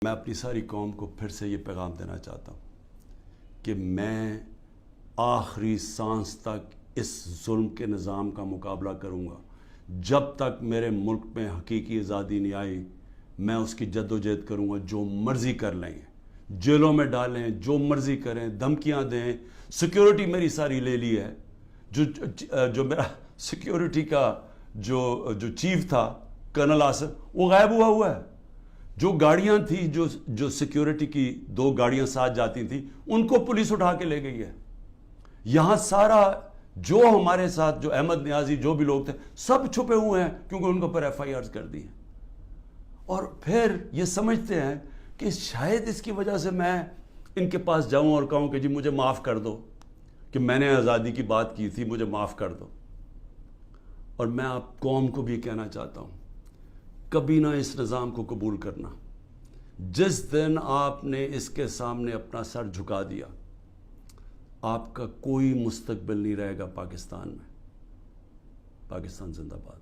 میں اپنی ساری قوم کو پھر سے یہ پیغام دینا چاہتا ہوں کہ میں آخری سانس تک اس ظلم کے نظام کا مقابلہ کروں گا. جب تک میرے ملک میں حقیقی آزادی نہیں آئی میں اس کی جد و جہد کروں گا. جو مرضی کر لیں, جیلوں میں ڈالیں, جو مرضی کریں, دھمکیاں دیں. سیکیورٹی میری ساری لے لی ہے. جو میرا سیکیورٹی کا جو چیف تھا کرنل آصف, وہ غائب ہوا ہے. جو گاڑیاں تھیں, جو سیکیورٹی کی 2 گاڑیاں ساتھ جاتی تھیں, ان کو پولیس اٹھا کے لے گئی ہے. یہاں سارا جو ہمارے ساتھ جو احمد نیازی جو بھی لوگ تھے سب چھپے ہوئے ہیں کیونکہ ان کے اوپر ایف آئی آرز کر دی ہیں. اور پھر یہ سمجھتے ہیں کہ شاید اس کی وجہ سے میں ان کے پاس جاؤں اور کہوں کہ جی مجھے معاف کر دو کہ میں نے آزادی کی بات کی تھی, مجھے معاف کر دو. اور میں آپ قوم کو بھی کہنا چاہتا ہوں, کبھی نہ اس نظام کو قبول کرنا. جس دن آپ نے اس کے سامنے اپنا سر جھکا دیا آپ کا کوئی مستقبل نہیں رہے گا پاکستان میں. پاکستان زندہ باد.